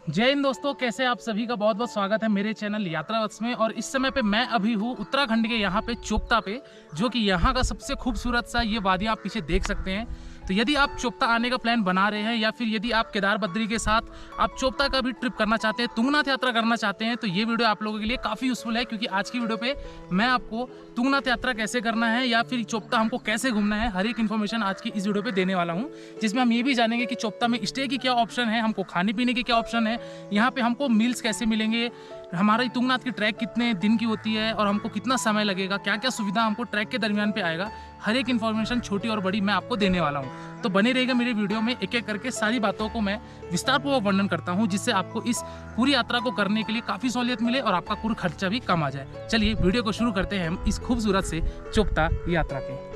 जय हिंद दोस्तों, कैसे आप सभी का बहुत बहुत स्वागत है मेरे चैनल यात्रावत्स में। और इस समय पे मैं अभी हूँ उत्तराखंड के यहाँ पे चोपता पे, जो कि यहाँ का सबसे खूबसूरत सा ये वादियाँ आप पीछे देख सकते हैं। तो यदि आप चोपता आने का प्लान बना रहे हैं या फिर यदि आप केदार बद्री के साथ आप चोपता का भी ट्रिप करना चाहते हैं, तुंगनाथ यात्रा करना चाहते हैं, तो ये वीडियो आप लोगों के लिए काफ़ी यूजफुल है। क्योंकि आज की वीडियो पे मैं आपको तुंगनाथ यात्रा कैसे करना है या फिर चोपता हमको कैसे घूमना है, हर एक इन्फॉर्मेशन आज की इस वीडियो पे देने वाला हूँ। जिसमें हम ये भी जानेंगे कि चोपता में स्टे की क्या ऑप्शन है, हमको खाने पीने की क्या ऑप्शन है, यहाँ पे हमको मील्स कैसे मिलेंगे, हमारी तुंगनाथ की ट्रैक कितने दिन की होती है और हमको कितना समय लगेगा, क्या क्या सुविधा हमको ट्रैक के दरमियान पे आएगा, हर एक इन्फॉर्मेशन छोटी और बड़ी मैं आपको देने वाला हूँ। तो बने रहेगा मेरे वीडियो में, एक एक करके सारी बातों को मैं विस्तारपूर्वक वर्णन करता हूँ, जिससे आपको इस पूरी यात्रा को करने के लिए काफ़ी सहूलियत मिले और आपका कुल खर्चा भी कम आ जाए। चलिए वीडियो को शुरू करते हैं हम इस खूबसूरत से चोपता यात्रा के।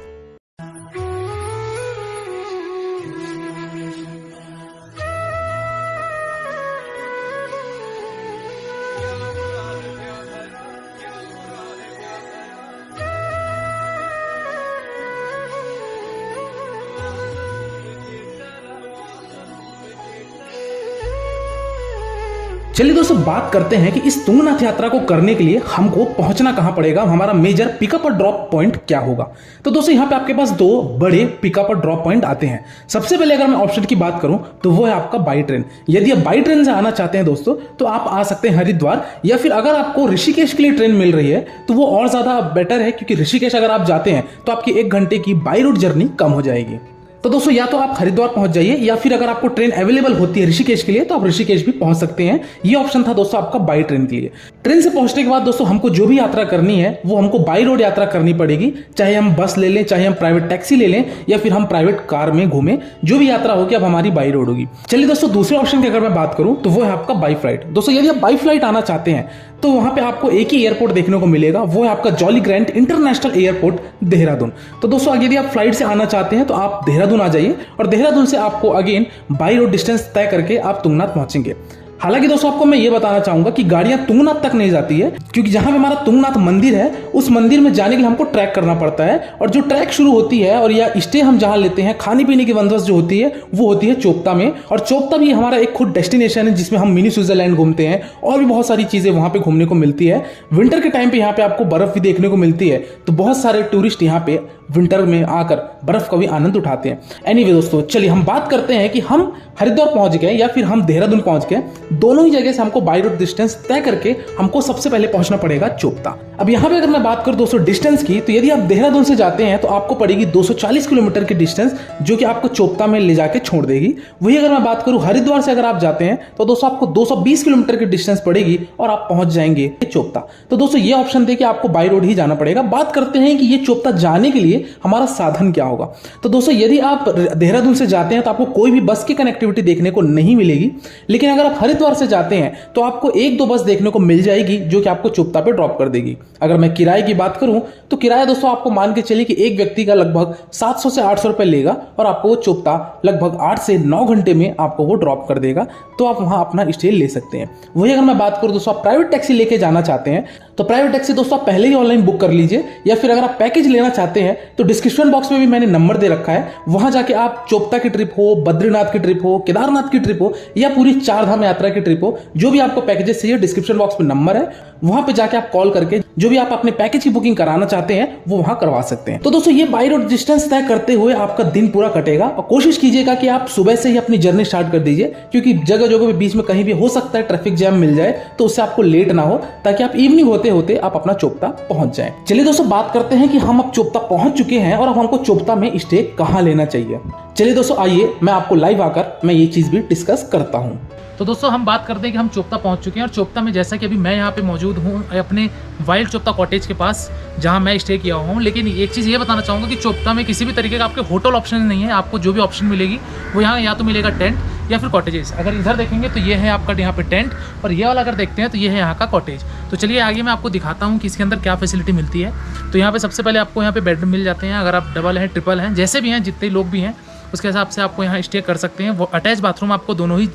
चलिए दोस्तों, बात करते हैं कि इस तुंगनाथ यात्रा को करने के लिए हमको पहुंचना कहां पड़ेगा, हमारा मेजर पिकअप और ड्रॉप पॉइंट क्या होगा। तो दोस्तों यहाँ पे आपके पास दो बड़े पिकअप और ड्रॉप पॉइंट आते हैं। सबसे पहले अगर मैं ऑप्शन की बात करूं तो वो है आपका बाई ट्रेन। यदि आप बाई ट्रेन से आना चाहते हैं दोस्तों तो आप आ सकते हैं हरिद्वार, या फिर अगर आपको ऋषिकेश के लिए ट्रेन मिल रही है तो वो और ज्यादा बेटर है, क्योंकि ऋषिकेश अगर आप जाते हैं तो आपकी 1 घंटे की बाई रोड जर्नी कम हो जाएगी। तो दोस्तों या तो आप हरिद्वार पहुंच जाइए, या फिर अगर आपको ट्रेन अवेलेबल होती है ऋषिकेश के लिए तो आप ऋषिकेश भी पहुंच सकते हैं। ये ऑप्शन था दोस्तों आपका बाई ट्रेन के लिए। ट्रेन से पहुंचने के बाद दोस्तों हमको जो भी यात्रा करनी है वो हमको बाई रोड यात्रा करनी पड़ेगी। चाहे हम बस ले लें, चाहे हम प्राइवेट टैक्सी ले लें, या फिर हम प्राइवेट कार में घूमें, जो भी यात्रा होगी अब हमारी बाई रोड होगी। चलिए दोस्तों, दूसरे ऑप्शन की अगर मैं बात करूं तो वो है आपका बाई फ्लाइट। दोस्तों यदि आप बाई फ्लाइट आना चाहते हैं तो वहां पे आपको एक ही एयरपोर्ट देखने को मिलेगा, वो है आपका jolly grand international airport Dehradun. तो दोस्तों यदि आप फ्लाइट से आना चाहते हैं तो आप देहरादून आ जाइए, और देहरादून से आपको अगेन बाई रोड डिस्टेंस तय करके आप तुंगनाथ पहुंचेंगे। हालांकि दोस्तों आपको मैं ये बताना चाहूंगा कि गाड़ियां तुंगनाथ तक नहीं जाती है, क्योंकि जहां पे हमारा तुंगनाथ मंदिर है उस मंदिर में जाने के लिए हमको ट्रैक करना पड़ता है। और जो ट्रैक शुरू होती है और या स्टे हम जहां लेते हैं, खाने पीने की बंदोबस्त जो होती है वो होती है चोपता में। और चोपता भी हमारा एक खुद डेस्टिनेशन है जिसमें हम मिनी स्विट्जरलैंड घूमते हैं और भी बहुत सारी चीजें वहां पे घूमने को मिलती है। विंटर के टाइम पे यहाँ पे आपको बर्फ भी देखने को मिलती है, तो बहुत सारे टूरिस्ट यहाँ पे विंटर में आकर बर्फ का भी आनंद उठाते हैं। एनीवे दोस्तों, चलिए हम बात करते हैं कि हम हरिद्वार पहुंच गए या फिर हम देहरादून पहुंच गए, दोनों ही जगह से हमको बाई रोड डिस्टेंस तय करके हमको सबसे पहले पहुंचना पड़ेगा चोपता। अब यहाँ पे अगर मैं बात करूं दोस्तों डिस्टेंस की, तो यदि आप देहरादून से जाते हैं तो आपको पड़ेगी 240 किलोमीटर की डिस्टेंस, जो कि आपको चोपता में ले जाके छोड़ देगी। वही अगर मैं बात करूं हरिद्वार से अगर आप जाते हैं तो दोस्तों आपको 220 किलोमीटर की डिस्टेंस पड़ेगी और आप पहुंच जाएंगे चोपता। तो दोस्तों ये ऑप्शन थे कि आपको बाई रोड ही जाना पड़ेगा। बात करते हैं कि ये चोपता जाने के लिए हमारा साधन क्या होगा। तो दोस्तों यदि आप देहरादून से जाते हैं तो आपको कोई भी बस की कनेक्टिविटी देखने को नहीं मिलेगी, लेकिन अगर आप हरिद्वार से जाते हैं तो आपको 1-2 बस देखने को मिल जाएगी जो कि आपको चोपता पे ड्रॉप कर देगी। अगर मैं किराए की बात करूं तो किराया दोस्तों आपको मान के चलिए कि एक व्यक्ति का लगभग 700 से 800 रुपए लेगा, और आपको वो चोपता लगभग 8 से 9 घंटे में आपको वो ड्रॉप कर देगा। तो आप वहां अपना स्टे ले सकते हैं। वही अगर मैं बात करूं दोस्तों आप प्राइवेट टैक्सी लेके जाना चाहते हैं तो प्राइवेट टैक्सी दोस्तों आप पहले ही ऑनलाइन बुक कर लीजिए, या फिर अगर आप पैकेज लेना चाहते हैं तो डिस्क्रिप्शन बॉक्स में भी मैंने नंबर दे रखा है, वहां जाके आप चोपता की ट्रिप हो, बद्रीनाथ की ट्रिप हो, केदारनाथ की ट्रिप हो, या पूरी 4 धाम यात्रा की ट्रिप हो, जो भी आपको पैकेजेस चाहिए डिस्क्रिप्शन बॉक्स में नंबर है, वहां पे जाके आप कॉल करके जो भी आप अपने पैकेज की बुकिंग कराना चाहते हैं वो वहां करवा सकते हैं। तो दोस्तों ये बाई रोड डिस्टेंस तय करते हुए आपका दिन पूरा कटेगा, और कोशिश कीजिएगा कि आप सुबह से ही अपनी जर्नी स्टार्ट कर दीजिए, क्योंकि जगह जगह पे बीच में कहीं भी हो सकता है ट्रैफिक जैम मिल जाए, तो उससे आपको लेट ना हो, ताकि आप इवनिंग होते होते आप अपना चोपता पहुंच जाए। चलिए दोस्तों बात करते हैं कि हम अब चोपता पहुंच चुके हैं और अब हमको चोपता में स्टे कहां लेना चाहिए। चलिए दोस्तों आइए मैं आपको लाइव आकर मैं ये चीज भी डिस्कस करता हूं। तो दोस्तों हम बात करते हैं कि हम चोपता पहुंच चुके हैं, और चोपता में जैसा कि अभी मैं यहाँ पे मौजूद हूँ अपने वाइल्ड चोपता कॉटेज के पास, जहाँ मैं स्टे किया हुआ हूँ। लेकिन एक चीज़ ये बताना चाहूँगा कि चोपता में किसी भी तरीके का आपके होटल ऑप्शन नहीं है। आपको जो भी ऑप्शन मिलेगी वो यहाँ या तो मिलेगा टेंट या फिर कॉटेजेस। अगर इधर देखेंगे तो ये है आपका यहाँ पे टेंट, और ये वाला अगर देखते हैं तो ये है यहाँ का कॉटेज। तो चलिए आगे मैं आपको दिखाता हूँ कि इसके अंदर क्या फैसिलिटी मिलती है। तो यहाँ पे सबसे पहले आपको यहाँ पे बेडरूम मिल जाते हैं, अगर आप डबल हैं, ट्रिपल हैं, जैसे भी हैं, जितने लोग भी हैं उसके हिसाब से आपको यहाँ स्टे कर सकते हैं। वो अटैच बाथरूम आपको दोनों ही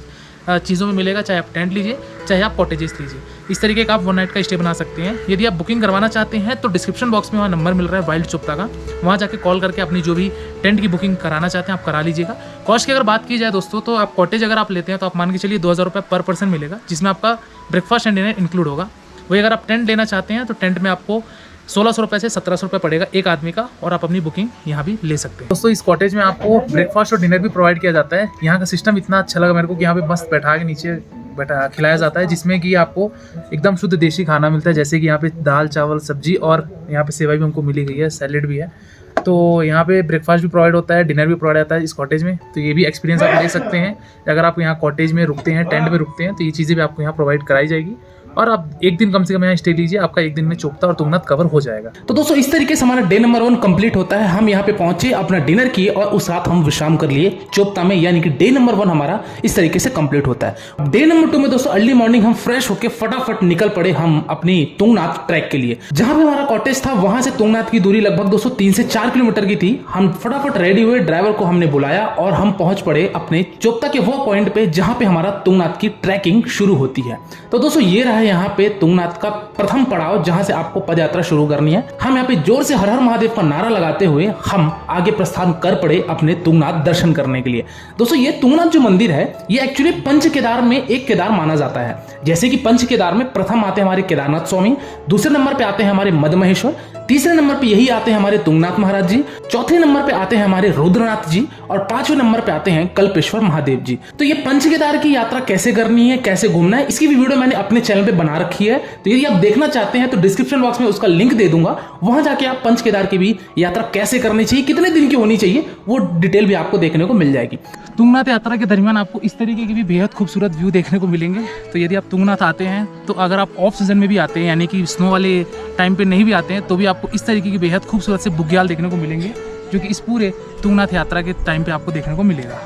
चीज़ों में मिलेगा, चाहे आप टेंट लीजिए चाहे आप कॉटेजेस लीजिए। इस तरीके का आप 1 नाइट का स्टे बना सकते हैं। यदि आप बुकिंग करवाना चाहते हैं तो डिस्क्रिप्शन बॉक्स में वहाँ नंबर मिल रहा है वाइल्ड चोपता का, वहाँ जाके कॉल करके अपनी जो भी टेंट की बुकिंग कराना चाहते हैं आप करा लीजिएगा। कॉस्ट की अगर बात की जाए दोस्तों, तो आप कॉटेज अगर आप लेते हैं तो आप मान के चलिए 2000 रुपये पर पर्सन मिलेगा, जिसमें आपका ब्रेकफास्ट एंड डिनर इंक्लूड होगा। वही अगर आप टेंट लेना चाहते हैं तो टेंट में आपको 1600 रुपये से 1700 रुपये पड़ेगा एक आदमी का, और आप अपनी बुकिंग यहाँ भी ले सकते हैं। दोस्तों इस कॉटेज में आपको ब्रेकफास्ट और डिनर भी प्रोवाइड किया जाता है। यहाँ का सिस्टम इतना अच्छा लगा मेरे को कि यहाँ पे मस्त बैठा के नीचे बैठा खिलाया जाता है, जिसमें कि आपको एकदम शुद्ध देसी खाना मिलता है, जैसे कि यहाँ पे दाल चावल सब्जी और यहाँ पे सेवा भी हमको मिली गई है, सैलेड भी है। तो यहाँ पे ब्रेकफास्ट भी प्रोवाइड होता है, डिनर भी प्रोवाइड होता है इस कॉटेज में। तो ये भी एक्सपीरियंस आप ले सकते हैं। अगर आप यहाँ कॉटेज में रुकते हैं, टेंट में रुकते हैं, तो ये चीज़ें भी आपको यहाँ प्रोवाइड कराई जाएगी। और आप एक दिन कम से कम यहाँ स्टे लीजिए, आपका एक दिन में चोपता और तुंगनाथ कवर हो जाएगा। तो दोस्तों इस तरीके से हमारा डे नंबर 1 कंप्लीट होता है। हम यहाँ पे पहुंचे, अपना डिनर किए और उस रात हम विश्राम कर लिए चोपता में, यानी कि डे नंबर 1 हमारा इस तरीके से कंप्लीट होता है। डे नंबर 2 में दोस्तों अर्ली मॉर्निंग हम फ्रेश होकर फटाफट निकल पड़े हम अपनी तुंगनाथ ट्रैक के लिए। जहां पे हमारा कॉटेज था वहां से तुंगनाथ की दूरी लगभग दोस्तों 3 से 4 किलोमीटर की थी। हम फटाफट रेडी हुए, ड्राइवर को हमने बुलाया और हम पहुंच पड़े अपने चोपता के वो पॉइंट पे जहां पे हमारा तुंगनाथ की ट्रैकिंग शुरू होती है। तो दोस्तों ये रहा यहाँ पे तुंगनाथ का प्रथम पड़ाव, जहां से आपको पदयात्रा शुरू करनी है। हम यहाँ पे जोर से हर हर महादेव का नारा लगाते हुए हम आगे प्रस्थान कर पड़े अपने तुंगनाथ दर्शन करने के लिए। दोस्तों ये तुंगनाथ जो मंदिर है ये एक्चुअली पंच केदार में एक केदार माना जाता है। जैसे कि पंच केदार में प्रथम आते हैं हमारे केदारनाथ स्वामी, दूसरे नंबर पे आते हैं हमारे मदमहेश्वर, तीसरे नंबर पे यही आते हैं हमारे तुंगनाथ महाराज जी, चौथे नंबर पे आते हैं हमारे रुद्रनाथ जी और 5वें नंबर पे आते हैं कल्पेश्वर महादेव जी। तो ये पंच केदार की यात्रा कैसे करनी है, कैसे घूमना है, इसकी भी वीडियो मैंने अपने चैनल पे बना रखी है। तो यदि आप देखना चाहते हैं तो डिस्क्रिप्शन बॉक्स में उसका लिंक दे दूंगा, वहां जाके आप पंच केदार की भी यात्रा कैसे करनी चाहिए, कितने दिन की होनी चाहिए, वो डिटेल भी आपको देखने को मिल जाएगी। तुंगनाथ यात्रा के दरमियान आपको इस तरीके के भी बेहद खूबसूरत व्यू देखने को मिलेंगे। तो यदि आप तुंगनाथ आते हैं, तो अगर आप ऑफ सीजन में भी आते हैं, यानी कि स्नो वाले टाइम पे नहीं भी आते हैं, तो भी आपको इस तरीके की बेहद खूबसूरत से बुग्याल देखने को मिलेंगे, जो कि इस पूरे तुंगनाथ यात्रा के टाइम पे आपको देखने को मिलेगा।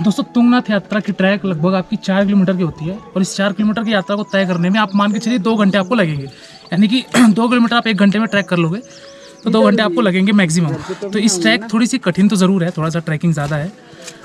दोस्तों तुंगनाथ यात्रा की ट्रैक लगभग आपकी 4 किलोमीटर की होती है, और इस 4 किलोमीटर की यात्रा को तय करने में आप मान के चलिए 2 घंटे आपको लगेंगे। यानी कि 2 किलोमीटर आप 1 घंटे में ट्रैक कर लोगे तो 2 घंटे आपको लगेंगे मैक्सिमम। तो इस ट्रैक थोड़ी सी कठिन तो ज़रूर है, थोड़ा सा ट्रैकिंग ज़्यादा है,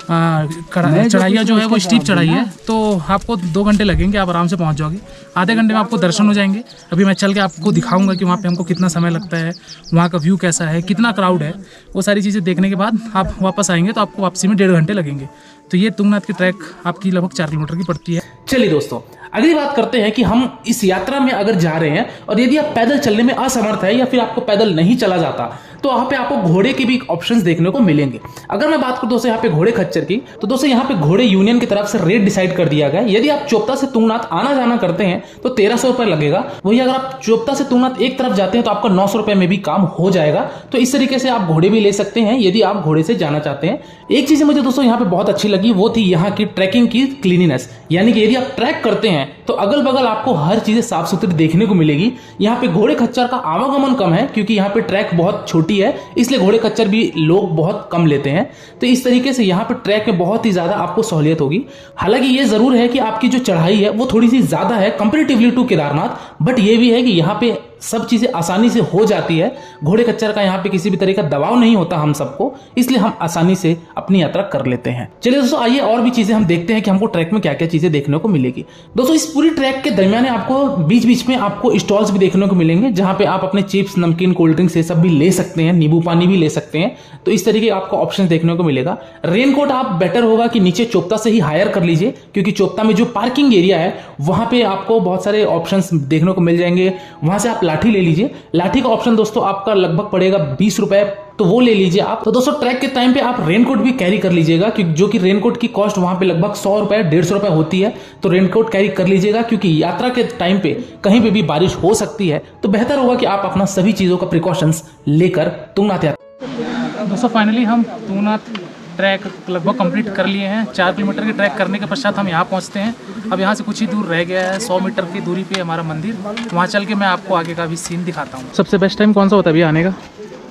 चढ़ाइयाँ जो है वो स्टीप चढ़ाई है, तो आपको 2 घंटे लगेंगे, आप आराम से पहुंच जाओगे। आधे घंटे में आपको दर्शन हो जाएंगे। अभी मैं चल के आपको दिखाऊंगा कि वहाँ पे हमको कितना समय लगता है, वहाँ का व्यू कैसा है, कितना क्राउड है, वो सारी चीज़ें देखने के बाद आप वापस आएंगे तो आपको वापसी में 1.5 घंटे लगेंगे। तो ये तुंगनाथ की ट्रैक आपकी लगभग 4 किलोमीटर की पड़ती है। चलिए दोस्तों अगली बात करते हैं कि हम इस यात्रा में अगर जा रहे हैं और यदि आप पैदल चलने में असमर्थ है या फिर आपको पैदल नहीं चला जाता, तो वहाँ पे आपको घोड़े के भी ऑप्शंस देखने को मिलेंगे। अगर मैं बात करूं दोस्तों यहाँ पे घोड़े खच्चर की, तो दोस्तों यहाँ पे घोड़े यूनियन की तरफ से रेट डिसाइड कर दिया गया है। यदि आप चोपता से तुंगनाथ आना जाना करते हैं तो 1300 रुपए लगेगा। वही अगर आप चोपता से तुंगनाथ एक तरफ जाते हैं तो आपका 900 रुपए में भी काम हो जाएगा। तो इस तरीके से आप घोड़े भी ले सकते हैं यदि आप घोड़े से जाना चाहते हैं। एक चीज मुझे दोस्तों यहाँ पे बहुत अच्छी लगी, वो थी यहाँ की ट्रैकिंग की क्लीनिनेस, यानी कि यदि आप ट्रैक करते हैं तो अगल बगल आपको हर चीजें साफ सुथरी देखने को मिलेगी। यहाँ पे घोड़े खच्चर का आवागमन कम है क्योंकि यहाँ पे ट्रैक बहुत छोटी है, इसलिए घोड़े खच्चर भी लोग बहुत कम लेते हैं। तो इस तरीके से यहाँ पे ट्रैक में बहुत ही ज्यादा आपको सहूलियत होगी। हालांकि ये जरूर है कि आपकी जो चढ़ाई है वो थोड़ी सी ज्यादा है कंपेरेटिवली टू केदारनाथ, बट ये भी है कि यहाँ पे सब चीजें आसानी से हो जाती है। घोड़े खच्चर का यहाँ पे किसी भी तरह का दबाव नहीं होता हम सबको, इसलिए हम आसानी से अपनी यात्रा कर लेते हैं। चलिए दोस्तों आइए और भी चीजें हम देखते हैं कि हमको ट्रैक में क्या क्या चीजें देखने को मिलेगी। दोस्तों इस पूरी ट्रैक के दरमियान आपको बीच बीच में आपको स्टॉल्स भी देखने को मिलेंगे, जहां पे आप अपने चिप्स, नमकीन, कोल्ड ड्रिंक्स ये सब भी ले सकते हैं, नींबू पानी भी ले सकते हैं। तो इस तरीके आपको ऑप्शन देखने को मिलेगा। रेनकोट आप बेटर होगा कि नीचे चोपता से ही हायर कर लीजिए, क्योंकि चोपता में जो पार्किंग एरिया है वहां पे आपको बहुत सारे ऑप्शंस देखने को मिल जाएंगे। वहां से आप लाठी ले लीजिए। लाठी का ऑप्शन दोस्तों आपका लगभग पड़ेगा 20 रुपए, तो वो ले लीजिए आप। तो दोस्तों ट्रैक के टाइम पे आप रेनकोट भी कैरी कर लीजिएगा, क्योंकि जो कि रेनकोट की कॉस्ट वहां पे लगभग 100 रुपए 150 रुपए होती है। तो रेनकोट कैरी कर लीजिएगा, क्योंकि यात्रा के टाइम पे कहीं पे भी बारिश हो सकती है। तो बेहतर होगा कि आप अपना सभी चीजों का प्रिकॉशंस लेकर तुंगनाथ यात्रा। दोस्तों फाइनली हम तुंगनाथ ट्रैक लगभग कंप्लीट कर लिए हैं। 4 किलोमीटर की ट्रैक करने के पश्चात हम यहाँ पहुँचते हैं। अब यहाँ से कुछ ही दूर रह गया है, 100 मीटर की दूरी पे हमारा मंदिर। वहाँ चल के मैं आपको आगे का भी सीन दिखाता हूँ। सबसे बेस्ट टाइम कौन सा होता है भैया आने का?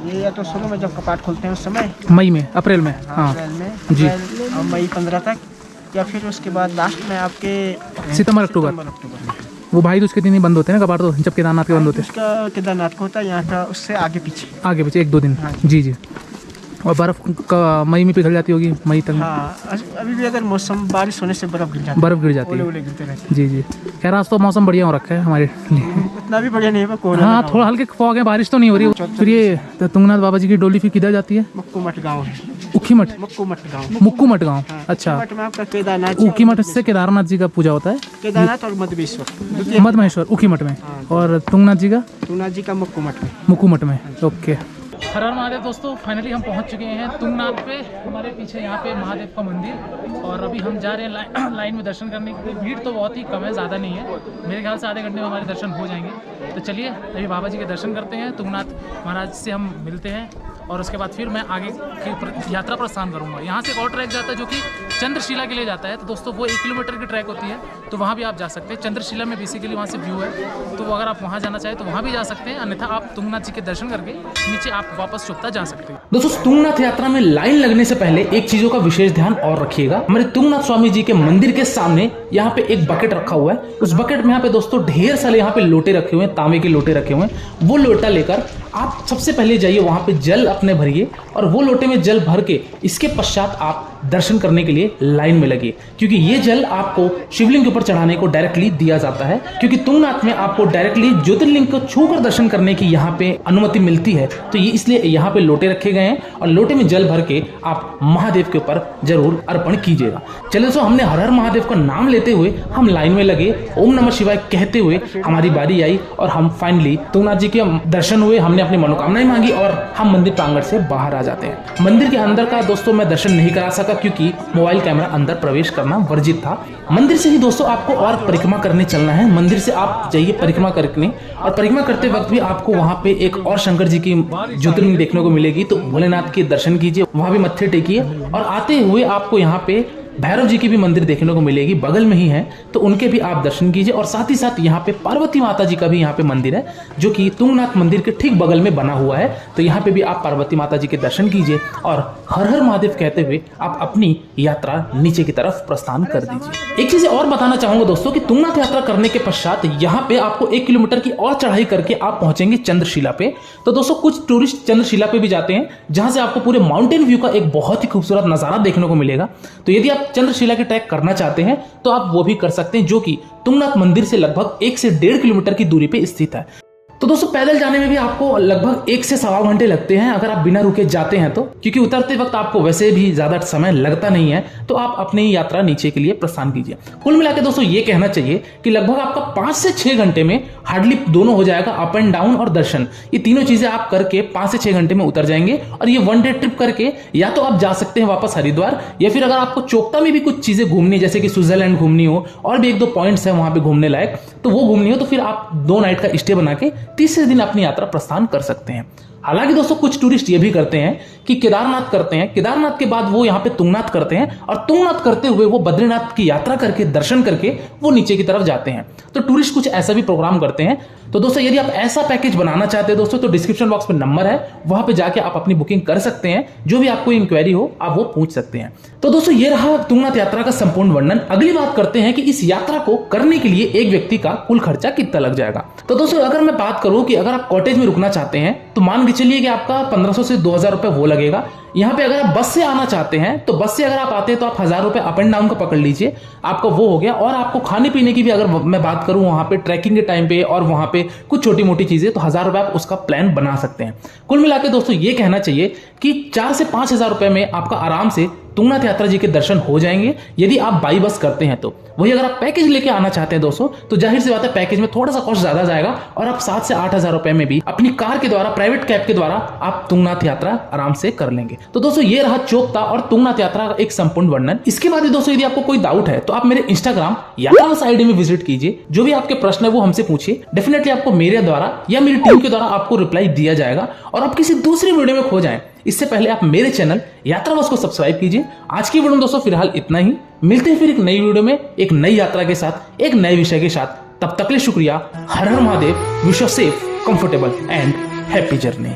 ये या तो शुरू में जब कपाट खोलते हैं उस समय, मई में, अप्रैल में। हाँ अप्रैल में जी। और मई 15 तक, या फिर उसके बाद लास्ट में आपके सितंबर अक्टूबर। वो भाई तो उसके दिन ही बंद होते हैं ना कपाट, तो जब केदारनाथ के बंद होते हैं। उसका केदारनाथ को होता है, यहाँ का उससे आगे पीछे आगे पीछे 1-2 दिन। जी जी। और बर्फ़ का मई में पिघल जाती होगी, मई तक? हाँ, अभी भी अगर मौसम बारिश होने से बर्फ़ गिर जाती है। बर्फ़ गिर जाती ओले है। ओले गिरते रहते जी जी। खैर आज तो मौसम बढ़िया हो रखा है हमारे लिए। हैं। उतना भी बढ़िया नहीं है, कोहरा हाँ लगा थोड़ा हल्के फॉग है, बारिश तो नहीं हो रही है। फिर ये तुंगनाथ बाबा जी की डोली फिर किधर जाती है? हुआ। मुक्कू मठ गाँव है। उखी मठ? मुक्कू मठ गाँव। मुक्कू मठ गाँव। अच्छा, मठ में आपका केदारनाथ जी उखी मठ से केदारनाथ जी का पूजा होता है, केदारनाथ और मधुबेश्वर। मध महेश्वर उखी मठ में, और तुंगनाथ जी का तुंगनाथ जी का मुक्कू मठ में। मुक्कू मठ में। ओके। हर हर महादेव दोस्तों, फाइनली हम पहुंच चुके हैं तुंगनाथ पे। हमारे पीछे यहाँ पे महादेव का मंदिर, और अभी हम जा रहे हैं लाइन में दर्शन करने के लिए। भीड़ तो बहुत ही कम है, ज़्यादा नहीं है। मेरे ख्याल से आधे घंटे में हमारे दर्शन हो जाएंगे। तो चलिए अभी बाबा जी के दर्शन करते हैं, तुंगनाथ महाराज से हम मिलते हैं, और उसके बाद फिर मैं आगे की यात्रा प्रस्थान करूँगा। यहाँ से एक और ट्रैक जाता है जो कि चंद्रशिला के लिए जाता है। तो दोस्तों वो 1 किलोमीटर की ट्रैक होती है, तो वहाँ भी आप जा सकते हैं। चंद्रशिला में बेसिकली वहाँ से व्यू है, तो अगर आप वहाँ जाना चाहें तो वहाँ भी जा सकते हैं, अन्यथा आप तुंगनाथ जी के दर्शन करके नीचे आप वापस चोपता जा सकते हैं। दोस्तों तुंगनाथ यात्रा में लाइन लगने से पहले एक चीजों का विशेष ध्यान और रखिएगा। हमारे तुंगनाथ स्वामी जी के मंदिर के सामने यहाँ पे एक बकेट रखा हुआ है। उस बकेट में यहाँ पे दोस्तों ढेर सारे यहाँ पे लोटे रखे हुए हैं, तांबे के लोटे रखे हुए हैं। वो लोटा लेकर आप सबसे पहले जाइए, वहां पे जल अपने भरिए, और वो लोटे में जल भर के इसके पश्चात आप दर्शन करने के लिए लाइन में लगिए, क्योंकि ये जल आपको शिवलिंग के ऊपर चढ़ाने को डायरेक्टली दिया जाता है। क्योंकि तुंगनाथ में आपको डायरेक्टली ज्योतिर्लिंग को छूकर दर्शन करने की यहाँ पे अनुमति मिलती है, तो ये इसलिए यहाँ पे लोटे रखे गए हैं, और लोटे में जल भर के आप महादेव के ऊपर जरूर अर्पण कीजिएगा। चलिए दोस्तों, हमने हर हर महादेव का नाम लेते हुए हम लाइन में लगे, ओम नमः शिवाय कहते हुए हमारी बारी आई, और हम फाइनली तुंगनाथ जी के दर्शन हुए। हमने अपनी मनोकामनाएं मांगी और हम मंदिर प्रांगण से बाहर आ जाते हैं। मंदिर के अंदर का दोस्तों मैं दर्शन नहीं करा सका, क्योंकि मोबाइल कैमरा अंदर प्रवेश करना वर्जित था। मंदिर से ही दोस्तों आपको और परिक्रमा करने चलना है। मंदिर से आप जाइए परिक्रमा करने, और परिक्रमा करते वक्त भी आपको वहां पे एक और शंकर जी की ज्योतिर्लिंग देखने को मिलेगी, तो भोलेनाथ के दर्शन कीजिए, वहां भी मत्थे टेकिए। और आते हुए आपको यहाँ पे भैरव जी की भी मंदिर देखने को मिलेगी, बगल में ही है, तो उनके भी आप दर्शन कीजिए। और साथ ही साथ यहाँ पे पार्वती माता जी का भी यहाँ पे मंदिर है, जो कि तुंगनाथ मंदिर के ठीक बगल में बना हुआ है, तो यहाँ पे भी आप पार्वती माता जी के दर्शन कीजिए, और हर हर महादेव कहते हुए आप अपनी यात्रा नीचे की तरफ प्रस्थान कर दीजिए। एक चीज और बताना चाहूंगा दोस्तों कि तुंगनाथ यात्रा करने के पश्चात यहाँ पे आपको 1 किलोमीटर की और चढ़ाई करके आप पहुंचेंगे चंद्रशिला पे। तो दोस्तों कुछ टूरिस्ट चंद्रशिला पे भी जाते हैं, जहां से आपको पूरे माउंटेन व्यू का एक बहुत ही खूबसूरत नजारा देखने को मिलेगा। तो यदि आप चंद्रशिला के ट्रैक करना चाहते हैं तो आप वो भी कर सकते हैं, जो कि तुंगनाथ मंदिर से लगभग 1 से 1.5 किलोमीटर की दूरी पे स्थित है। तो दोस्तों पैदल जाने में भी आपको लगभग 1 से सवा घंटे लगते हैं, अगर आप बिना रुके जाते हैं तो, क्योंकि उतरते वक्त आपको वैसे भी ज्यादा समय लगता नहीं है। तो आप अपनी यात्रा नीचे के लिए प्रस्थान कीजिए। कुल मिलाकर दोस्तों ये कहना चाहिए कि लगभग आपका 5 से 6 घंटे में हार्डली दोनों हो जाएगा, अप एंड डाउन और दर्शन। ये तीनों चीजें आप करके 5 से 6 घंटे में उतर जाएंगे। और ये 1 डे ट्रिप करके या तो आप जा सकते हैं वापस हरिद्वार, या फिर अगर आपको चोपता में भी कुछ चीजें घूमनी, जैसे कि स्विट्जरलैंड घूमनी हो और भी 1-2 पॉइंट्स है वहां पे घूमने लायक, तो वो घूमनी हो, तो फिर आप 2 नाइट का स्टे बना के तीसरे दिन अपनी यात्रा प्रस्थान कर सकते हैं। हालांकि दोस्तों कुछ टूरिस्ट ये भी करते हैं कि केदारनाथ करते हैं, केदारनाथ के बाद वो यहाँ पे तुंगनाथ करते हैं, और तुंगनाथ करते हुए वो बद्रीनाथ की यात्रा करके दर्शन करके वो नीचे की तरफ जाते हैं। तो टूरिस्ट कुछ ऐसा भी प्रोग्राम करते हैं। तो दोस्तों यदि आप ऐसा पैकेज बनाना चाहते हैं दोस्तों, तो डिस्क्रिप्शन बॉक्स में नंबर है, वहां पे जाके आप अपनी बुकिंग कर सकते हैं। जो भी आपको इंक्वायरी हो आप वो पूछ सकते हैं। तो दोस्तों ये रहा तुंगनाथ यात्रा का संपूर्ण वर्णन। अगली बात करते हैं कि इस यात्रा को करने के लिए एक व्यक्ति का कुल खर्चा कितना लग जाएगा। तो दोस्तों अगर मैं बात करूं कि अगर आप कॉटेज में रुकना चाहते हैं तो मान के चलिए कि आपका 1500 से 2000 रुपए वो लगेगा। यहाँ पे अगर आप बस से आना चाहते हैं तो बस से अगर आप आते हैं तो आप 1000 रुपए अप एंड डाउन का पकड़ लीजिए, आपका वो हो गया। और आपको खाने पीने की भी अगर मैं बात करूं वहां पे ट्रैकिंग के टाइम पे और वहां पे कुछ छोटी मोटी चीजें, तो 1000 रुपए आप उसका प्लान बना सकते हैं। कुल मिला के दोस्तों ये कहना चाहिए कि 4 से 5000 रुपए में आपका आराम से तुंगनाथ यात्रा जी के दर्शन हो जाएंगे, यदि आप बाई बस करते हैं तो। वही अगर आप पैकेज लेके आना चाहते हैं दोस्तों, तो जाहिर सी बात है पैकेज में थोड़ा सा कॉस्ट ज्यादा जाएगा, और आप 7 से 8000 रुपए में भी अपनी कार के द्वारा, प्राइवेट कैब के द्वारा आप तुंगनाथ यात्रा आराम से कर लेंगे। तो दोस्तों ये रहा चोपता और तुंगनाथ यात्रा का एक संपूर्ण वर्णन। इसके बाद दोस्तों यदि आपको कोई डाउट है तो आप मेरे इंस्टाग्राम यात्रा आईडी में विजिट कीजिए। जो भी आपके प्रश्न है वो हमसे पूछिए, डेफिनेटली आपको मेरे द्वारा या मेरी टीम के द्वारा आपको रिप्लाई दिया जाएगा। और आप किसी दूसरी वीडियो में खो जाएं इससे पहले आप मेरे चैनल यात्रा बस को सब्सक्राइब कीजिए। आज की वीडियो में दोस्तों फिलहाल इतना ही। मिलते हैं फिर एक नई वीडियो में एक नई यात्रा के साथ, एक नए विषय के साथ। तब तक के लिए शुक्रिया। हर हर Mahadev. Wish you safe, comfortable and happy journey.